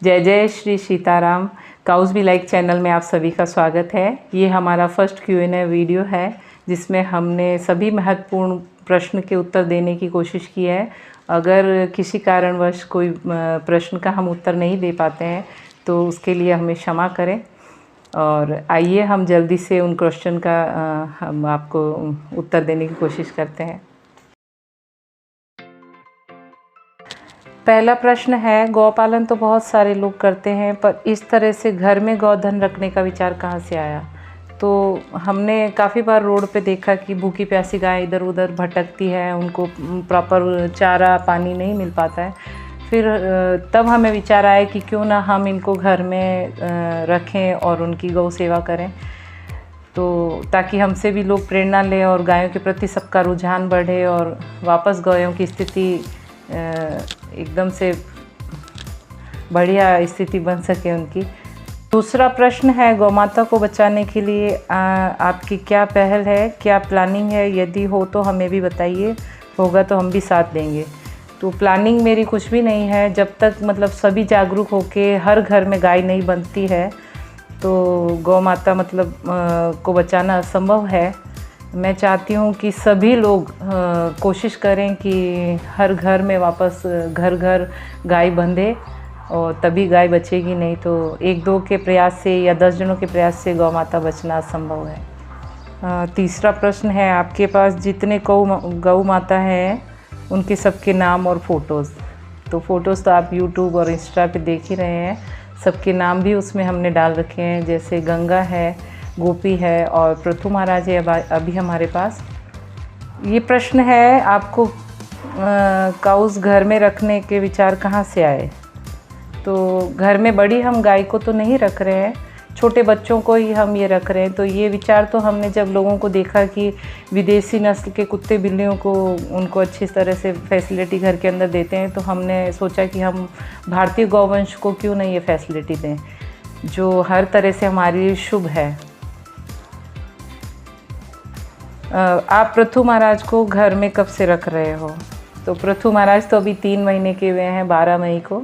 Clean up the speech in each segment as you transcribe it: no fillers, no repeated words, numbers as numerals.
जय जय Shri Sitaram. Cows be like channel में आप सभी का स्वागत है। ये हमारा फर्स्ट Q&A वीडियो है जिसमें हमने सभी महत्वपूर्ण प्रश्न के उत्तर देने की कोशिश की है। अगर किसी कारणवश कोई प्रश्न का हम उत्तर नहीं दे पाते हैं तो उसके लिए हमें क्षमा करें। और आइए हम जल्दी से उन क्वेश्चन का हम आपको उत्तर देने की कोशिश करते हैं। पहला प्रश्न है, गौपालन तो बहुत सारे लोग करते हैं पर इस तरह से घर में गौधन रखने का विचार कहाँ से आया? तो हमने काफ़ी बार रोड पे देखा कि भूखी प्यासी गाय इधर उधर भटकती है, उनको प्रॉपर चारा पानी नहीं मिल पाता है। फिर तब हमें विचार आया कि क्यों ना हम इनको घर में रखें और उनकी गौ सेवा करें, तो ताकि हमसे भी लोग प्रेरणा लें और गायों के प्रति सबका रुझान बढ़े और वापस गायों की स्थिति एकदम से बढ़िया स्थिति बन सके उनकी। दूसरा प्रश्न है, गौमाता को बचाने के लिए आपकी क्या पहल है, क्या प्लानिंग है? यदि हो तो हमें भी बताइए, होगा तो हम भी साथ देंगे। तो प्लानिंग मेरी कुछ भी नहीं है। जब तक मतलब सभी जागरूक होके हर घर में गाय नहीं बनती है तो गौमाता मतलब को बचाना असंभव है। मैं चाहती हूँ कि सभी लोग कोशिश करें कि हर घर में वापस घर घर गाय बंधे और तभी गाय बचेगी, नहीं तो एक दो के प्रयास से या 10 जनों के प्रयास से गौ माता बचना असंभव है। तीसरा प्रश्न है, आपके पास जितने गौ माता हैं उनके सबके नाम और फ़ोटोज़। तो फ़ोटोज़ तो आप यूट्यूब और इंस्टा पे देख ही रहे हैं, सबके नाम भी उसमें हमने डाल रखे हैं। जैसे गंगा है, गोपी है और पृथु महाराज है अभी हमारे पास। ये प्रश्न है, आपको काउस घर में रखने के विचार कहाँ से आए? तो घर में बड़ी हम गाय को तो नहीं रख रहे हैं, छोटे बच्चों को ही हम ये रख रहे हैं। तो ये विचार तो हमने जब लोगों को देखा कि विदेशी नस्ल के कुत्ते बिल्लियों को उनको अच्छी तरह से फैसिलिटी घर के अंदर देते हैं, तो हमने सोचा कि हम भारतीय गौवंश को क्यों नहीं ये फैसिलिटी दें जो हर तरह से हमारे लिए शुभ है। आप पृथु महाराज को घर में कब से रख रहे हो? तो पृथु महाराज तो अभी 3 महीने के हुए हैं, 12 मई को।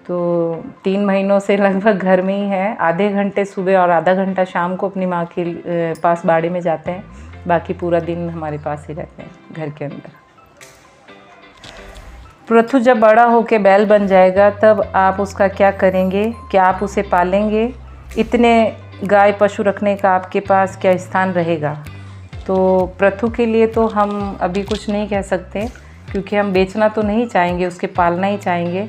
तो 3 महीनों से लगभग घर में ही है। आधे घंटे सुबह और आधा घंटा शाम को अपनी माँ के पास बाड़े में जाते हैं, बाकी पूरा दिन हमारे पास ही रहते हैं घर के अंदर। पृथु जब बड़ा होकर बैल बन जाएगा तब आप उसका क्या करेंगे? क्या आप उसे पालेंगे? इतने गाय पशु रखने का आपके पास क्या स्थान रहेगा? तो पृथु के लिए तो हम अभी कुछ नहीं कह सकते क्योंकि हम बेचना तो नहीं चाहेंगे, उसके पालना ही चाहेंगे।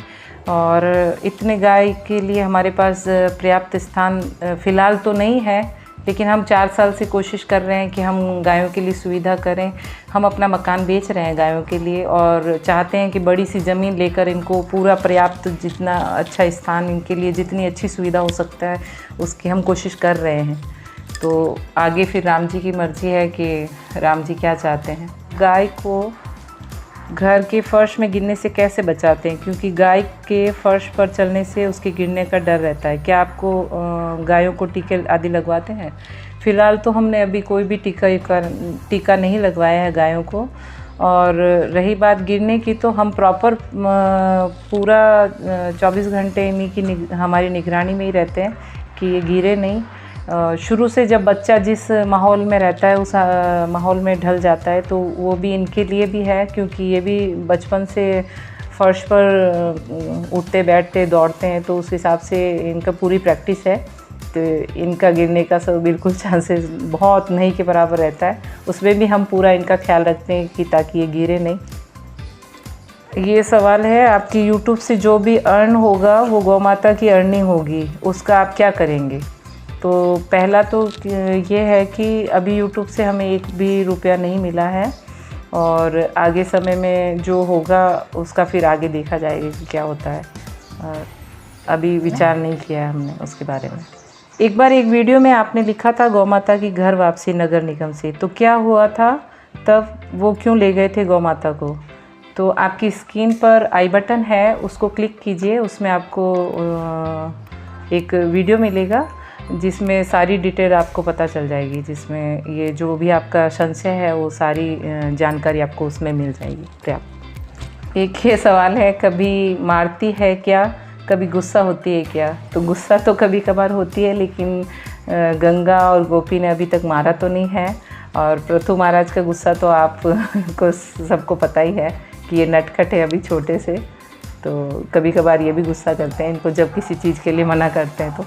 और इतने गाय के लिए हमारे पास पर्याप्त स्थान फ़िलहाल तो नहीं है, लेकिन हम 4 साल से कोशिश कर रहे हैं कि हम गायों के लिए सुविधा करें। हम अपना मकान बेच रहे हैं गायों के लिए और चाहते हैं कि बड़ी सी ज़मीन लेकर इनको पूरा पर्याप्त जितना अच्छा स्थान इनके लिए जितनी अच्छी सुविधा हो सकता है उसकी हम कोशिश कर रहे हैं। तो आगे फिर राम जी की मर्ज़ी है कि राम जी क्या चाहते हैं। गाय को घर के फर्श में गिरने से कैसे बचाते हैं? क्योंकि गाय के फर्श पर चलने से उसके गिरने का डर रहता है। क्या आपको गायों को टीके आदि लगवाते हैं? फ़िलहाल तो हमने अभी कोई भी टीका नहीं लगवाया है गायों को। और रही बात गिरने की, तो हम प्रॉपर पूरा 24 घंटे इन्हीं की हमारी निगरानी में ही रहते हैं कि ये गिरे नहीं। शुरू से जब बच्चा जिस माहौल में रहता है उस माहौल में ढल जाता है, तो वो भी इनके लिए भी है क्योंकि ये भी बचपन से फर्श पर उठते बैठते दौड़ते हैं, तो उस हिसाब से इनका पूरी प्रैक्टिस है। तो इनका गिरने का सब बिल्कुल चांसेस बहुत नहीं के बराबर रहता है। उसमें भी हम पूरा इनका ख्याल रखते हैं कि ताकि ये गिरे नहीं। ये सवाल है, आपकी यूट्यूब से जो भी अर्न होगा वो गौ माता की अर्निंग होगी, उसका आप क्या करेंगे? तो पहला तो ये है कि अभी यूट्यूब से हमें एक भी रुपया नहीं मिला है और आगे समय में जो होगा उसका फिर आगे देखा जाएगा कि क्या होता है। अभी विचार नहीं किया है हमने उसके बारे में। एक बार एक वीडियो में आपने लिखा था गौ माता की घर वापसी नगर निगम से, तो क्या हुआ था तब? वो क्यों ले गए थे गौ माता को? तो आपकी स्क्रीन पर आई बटन है, उसको क्लिक कीजिए। उसमें आपको एक वीडियो मिलेगा जिसमें सारी डिटेल आपको पता चल जाएगी, जिसमें ये जो भी आपका संशय है वो सारी जानकारी आपको उसमें मिल जाएगी। पर्याप्त। एक ये सवाल है, कभी मारती है क्या? कभी गुस्सा होती है क्या? तो गुस्सा तो कभी कभार होती है, लेकिन गंगा और गोपी ने अभी तक मारा तो नहीं है। और पृथु महाराज का गुस्सा तो आप को सबको पता ही है कि ये नटखट है अभी छोटे से, तो कभी कभार ये भी गुस्सा करते हैं इनको जब किसी चीज़ के लिए मना करते हैं। तो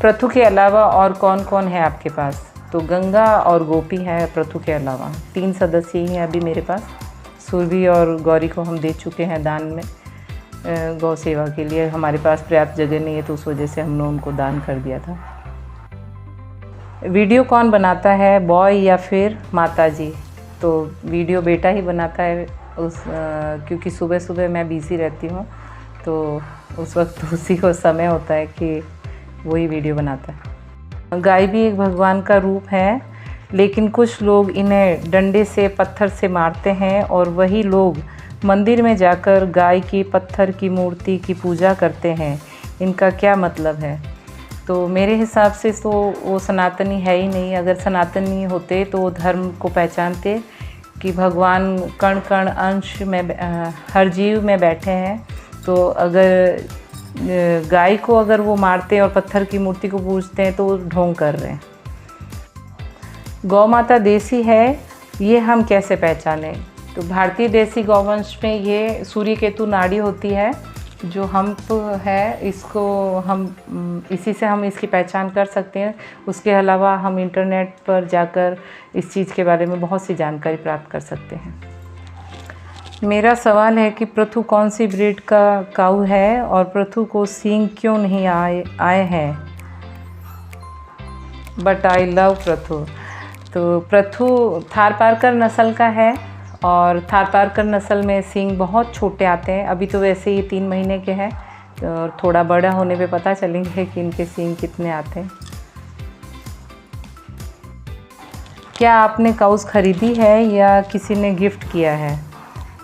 पृथु के अलावा और कौन कौन है आपके पास? तो गंगा और गोपी है पृथु के अलावा, 3 सदस्य ही हैं अभी मेरे पास। सुरभि और गौरी को हम दे चुके हैं दान में, गौ सेवा के लिए। हमारे पास पर्याप्त जगह नहीं है तो उस वजह से हमने उनको दान कर दिया था। वीडियो कौन बनाता है, बॉय या फिर माता जी? तो वीडियो बेटा ही बनाता है क्योंकि सुबह सुबह मैं बिज़ी रहती हूँ, तो उस वक्त उसी को समय होता है कि वही वीडियो बनाता है। गाय भी एक भगवान का रूप है, लेकिन कुछ लोग इन्हें डंडे से पत्थर से मारते हैं और वही लोग मंदिर में जाकर गाय की पत्थर की मूर्ति की पूजा करते हैं। इनका क्या मतलब है? तो मेरे हिसाब से तो वो सनातनी है ही नहीं। अगर सनातनी होते तो वो धर्म को पहचानते कि भगवान कण कण अंश में हर जीव में बैठे हैं। तो अगर गाय को अगर वो मारते हैं और पत्थर की मूर्ति को पूजते हैं तो वो ढोंग कर रहे हैं। गौ माता देसी है, ये हम कैसे पहचानें? तो भारतीय देसी गौवंश में ये सूर्य केतु नाड़ी होती है जो हम्प है, इसको हम इसी से हम इसकी पहचान कर सकते हैं। उसके अलावा हम इंटरनेट पर जाकर इस चीज़ के बारे में बहुत सी जानकारी प्राप्त कर सकते हैं। मेरा सवाल है कि पृथु कौन सी ब्रीड का काऊ है और पृथु को सींग क्यों नहीं आए हैं? But I love Prithu. तो पृथु थारपारकर नस्ल का है और थारपारकर नस्ल में सींग बहुत छोटे आते हैं। अभी तो वैसे ही 3 महीने के हैं और थोड़ा बड़ा होने पे पता चलेंगे कि इनके सींग कितने आते हैं। क्या आपने काउस खरीदी है या किसी ने गिफ्ट किया है?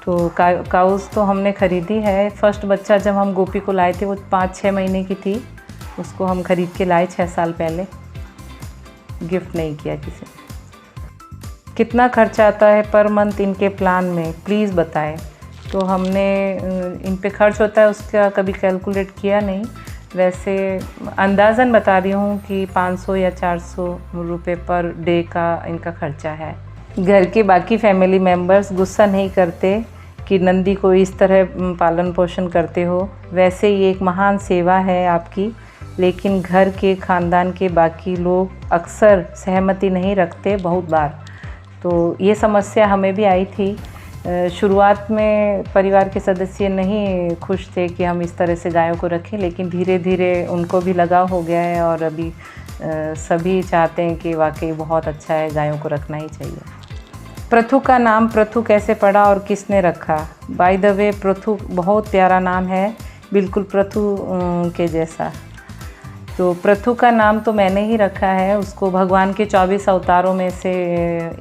तो काउस तो हमने ख़रीदी है। फर्स्ट बच्चा जब हम गोपी को लाए थे वो 5-6 महीने की थी, उसको हम ख़रीद के लाए 6 साल पहले, गिफ्ट नहीं किया किसी ने। कितना खर्चा आता है पर मंथ इनके प्लान में, प्लीज़ बताएं। तो हमने इन पे खर्च होता है उसका कभी कैलकुलेट किया नहीं, वैसे अंदाज़न बता रही हूँ कि 500 या 400 रुपये पर डे का इनका खर्चा है। घर के बाकी फैमिली मेम्बर्स गुस्सा नहीं करते कि नंदी को इस तरह पालन पोषण करते हो? वैसे ये एक महान सेवा है आपकी, लेकिन घर के ख़ानदान के बाकी लोग अक्सर सहमति नहीं रखते बहुत बार। तो ये समस्या हमें भी आई थी। शुरुआत में परिवार के सदस्य नहीं खुश थे कि हम इस तरह से गायों को रखें, लेकिन धीरे धीरे उनको भी लगाव हो गया है और अभी सभी चाहते हैं कि वाकई बहुत अच्छा है, गायों को रखना ही चाहिए। पृथु का नाम पृथु कैसे पड़ा और किसने रखा? बाय द वे पृथु बहुत प्यारा नाम है, बिल्कुल पृथु के जैसा। तो पृथु का नाम तो मैंने ही रखा है, उसको भगवान के 24 अवतारों में से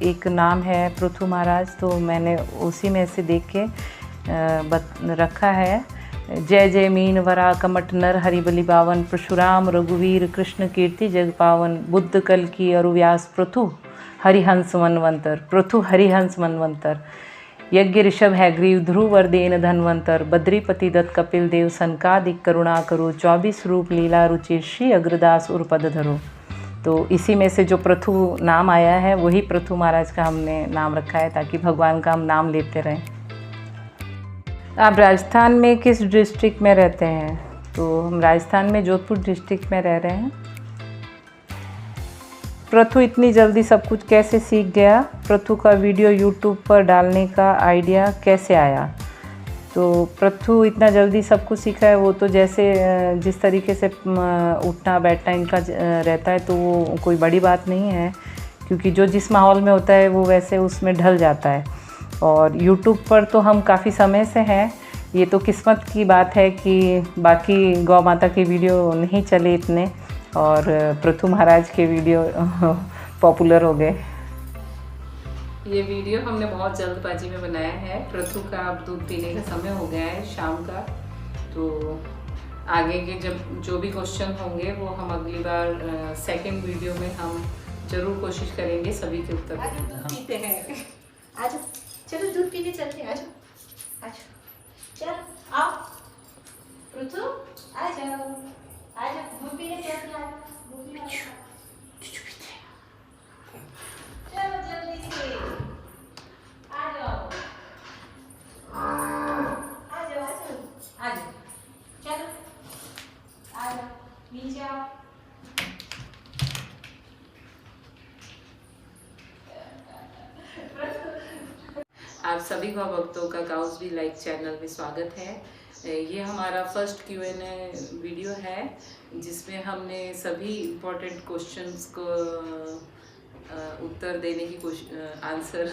एक नाम है पृथु महाराज, तो मैंने उसी में से देख के रखा है। जय जय मीन वरा कमट नर हरि बलि बावन, परशुराम रघुवीर कृष्ण कीर्ति जग पावन, बुद्ध कल की अरुव्यास पृथु हरिहंस मनवंतर, पृथु हरिहंस मनवंतर, यज्ञ ऋषभ हैग्रीव ध्रुव वर्देन धनवंतर, बद्रीपति दत्त कपिल देव सनकादिक करुणा करो, 24 रूप लीला रुचि श्री अग्रदास उर्पद धरो। तो इसी में से जो पृथु नाम आया है वही पृथु महाराज का हमने नाम रखा है, ताकि भगवान का हम नाम लेते रहें। आप राजस्थान में किस डिस्ट्रिक्ट में रहते हैं? तो हम राजस्थान में जोधपुर डिस्ट्रिक्ट में रह रहे हैं। पृथु इतनी जल्दी सब कुछ कैसे सीख गया? पृथु का वीडियो यूट्यूब पर डालने का आइडिया कैसे आया? तो पृथु इतना जल्दी सब कुछ सीखा है, वो तो जैसे जिस तरीके से उठना बैठना इनका रहता है तो वो कोई बड़ी बात नहीं है, क्योंकि जो जिस माहौल में होता है वो वैसे उसमें ढल जाता है। और यूट्यूब पर तो हम काफ़ी समय से हैं, ये तो किस्मत की बात है कि बाकी गौ माता के वीडियो नहीं चले इतने और पृथु महाराज के वीडियो पॉपुलर हो गए। ये वीडियो हमने बहुत जल्दबाजी में बनाया है। पृथु का अब दूध पीने का समय हो गया है शाम का, तो आगे के जब जो भी क्वेश्चन होंगे वो हम अगली बार सेकंड वीडियो में हम ज़रूर कोशिश करेंगे सभी के उत्तर पीते हैं। आज चलो दूध पीने चलते हैं, आज चलो आओ। चलो जल्दी से आ जाओ, आ जाओ, आ जाओ, आ जाओ, चलो आ जाओ, नीचे आओ। आप सभी को भक्तों का काउस बी लाइक चैनल में स्वागत है। ये हमारा फर्स्ट Q&A वीडियो है जिसमें हमने सभी इम्पोर्टेंट क्वेश्चंस को उत्तर देने की आंसर